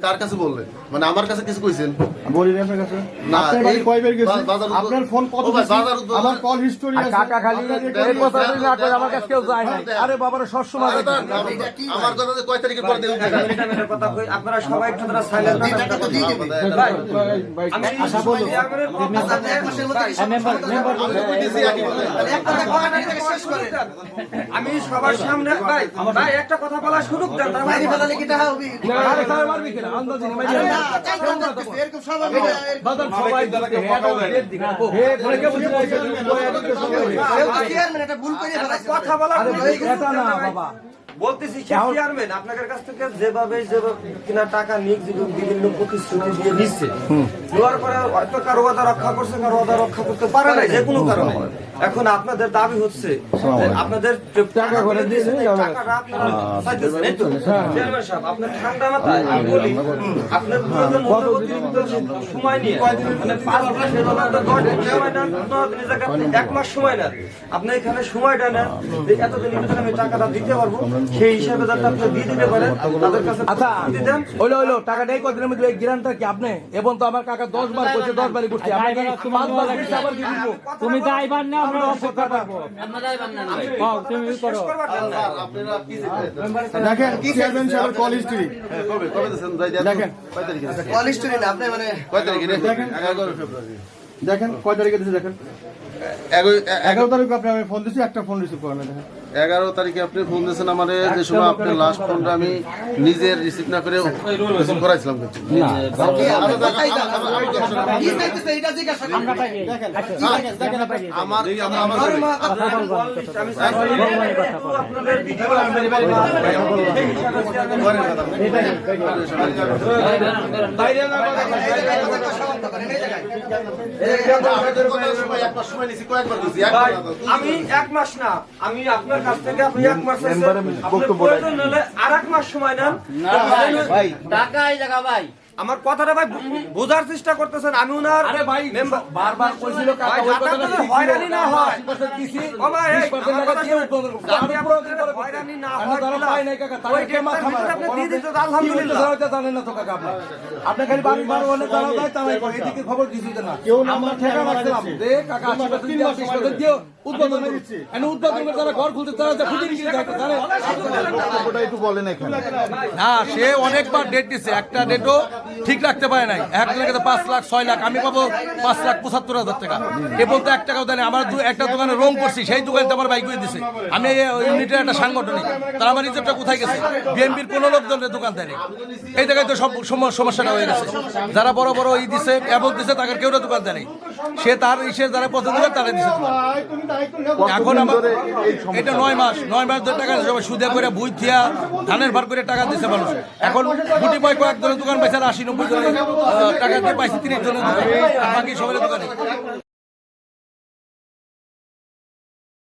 কার কাছে বললেন মানে আমার কাছে কিছু কইছেন বলিনি আপনার কাছে না কয়বার গেছে আপনার ফোন কত আমার কল হিস্টোরি আছে কাকা খালি এই কথা না করে আমার কাছে কেউ যায় না আরে বাবারে সব সময় আমার কথা যে কয় তারিখের পরে দিলেন কথা কই আপনারা সবাই একটু তারা সাইলেন্ট টাকা তো দিয়ে দিবেন ভাই আমি আশা বলি আমি সবার সামনে ভাই ভাই একটা কথা বলা শুরু দেন তার বাইরে বলা কি টাকা হবে আরে তার মারবি কেন আন্দাজ নেই ভাই এরকম স্বাভাবিক বাদল সবাই দলকে হে বলে কে বুঝতে চেয়ারম্যান এটা ভুল করে ফেলা কথা বলা এটা না বাবা বলতেছি চেয়ারম্যান আপনাদের কাছ থেকে যেভাবে কিনা টাকা নিয়ে বিভিন্ন প্রতিশ্রুতি দিয়ে নিচ্ছে দেওয়ার পরে হয়তো কারো ওয়াদা রক্ষা করছে কারো ওয়াদা রক্ষা করতে পারে না যে কোনো কারণে এখন আপনাদের দাবি হচ্ছে আপনাদের টাকা করে দিয়েছেন টাকাটা আপনারা চাইতেছেন এই তো চেয়ারম্যান সাহেব আপনার ঠান্ডা মাথায় আমি বলি আপনার প্রয়োজন সময় নিয়ে মানে 5 মাস এর মধ্যে 10 সময় নেন 9 দিনের জায়গায় 1 মাস সময় নেন আপনি এখানে সময়টা নেন এতদিন ভিতরে আমি টাকাটা দিতে পারবো সেই হিসাবে যাতে আপনি দিয়ে দিতে পারেন তাদের কাছে আচ্ছা হইলো টাকাটা এই কদিনের মধ্যে গ্যারান্টার কি আপনি এবং তো আমার কাকা 10 বার কইছে 10 বারই করছি আপনি 5 বার কইছে আবার কি দিব তুমি যাইবার না আমরা অপেক্ষা করব আমরা যাইবার না হ্যাঁ তুমি করো আপনারা কি দেখেন চেয়ারম্যান সাহেবের কল হিস্টরি কবে দেন দেখেন কয় তারিখে কল হিস্টরি না আপনি মানে কয় তারিখে দেখেন 11 ফেব্রুয়ারি দেখেন কয় তারিখে দিয়েছে দেখেন 11 তারিখে আপনি আমি ফোন দিছি একটা ফোন রিসিভ করেন না দেখেন 11 তারিখে আপনি ফোন দিয়েছেন আমারে যে সময় আপনি লাস্ট ফোনটা আমি নিজের রিসিভ না করে রিসিভ করাইছিলাম কিন্তু না আমার আমি 1 মাস না আমি আপনার কাছ থেকে আপনি 1 মাস প্রয়োজন হলে আর 1 মাস সময় নেন ভাই টাকা এই জায়গা ভাই আমার কথাটা ভাই বোঝার চেষ্টা করতেছেন আমি উনার আরে ভাই বারবার কইছিল কাকা ওই কথাটা হয়রানি না হয় 20% দিছি ও ভাই 20% টাকা দিয়ে উদ্বোধন করব আমি আপনাদের হয়রানি না হয় তারা পায় নাই কাকা তারা কে মাথা মারে আপনি দিয়ে দিতে আলহামদুলিল্লাহ তো জানেন না তো কাকা আপনি খালি বারবার বলে তারা যায় তারাই করে এদিকে খবর দিছি না কেউ না আমরা ঠেকা রাখলাম দে কাকা 20% দিও উদ্বোধন দিচ্ছি এনে উদ্বোধন করে তারা ঘর খুলতে তারা ফুটিয়ে নিয়ে যায় তারা ওটা একটু বলেন এখানে না সে অনেকবার ডেট দিছে একটা ডেটও ঠিক রাখতে পারে নাই এক লাখে 5 লাখ 6 লাখ আমি পাবো 5,75,000 টাকা এ বলতে 1 টাকাও দেয় না আমার একটা দোকানে রং করছি সেই দোকানে আমার বাইক করে দিছে আমি ইউনিটের একটা সাংগঠনিক তার আমার ইজ্জতটা কোথায় গেছে বিএমপির কোনো লোকজনের দোকান দেয় এই জায়গায় তো সব সমস্যাটা হয়ে গেছে যারা বড় বড় ই দিছে এবং দিছে তাদের কেউ দোকান দেয় সে তার ইসের যারা পছন্দ করে তারা দিছে এখন আমার এটা 9 মাস ধরে টাকা সবাই সুদে করে বুই থিয়া ধানের ভার করে টাকা দিছে মানুষ এখন গুটি পায় কয়েক জনের দোকান পাইছে 80-90 জনের টাকা দিয়ে পাইছে 30 জনের দোকান বাকি সবাই দোকানে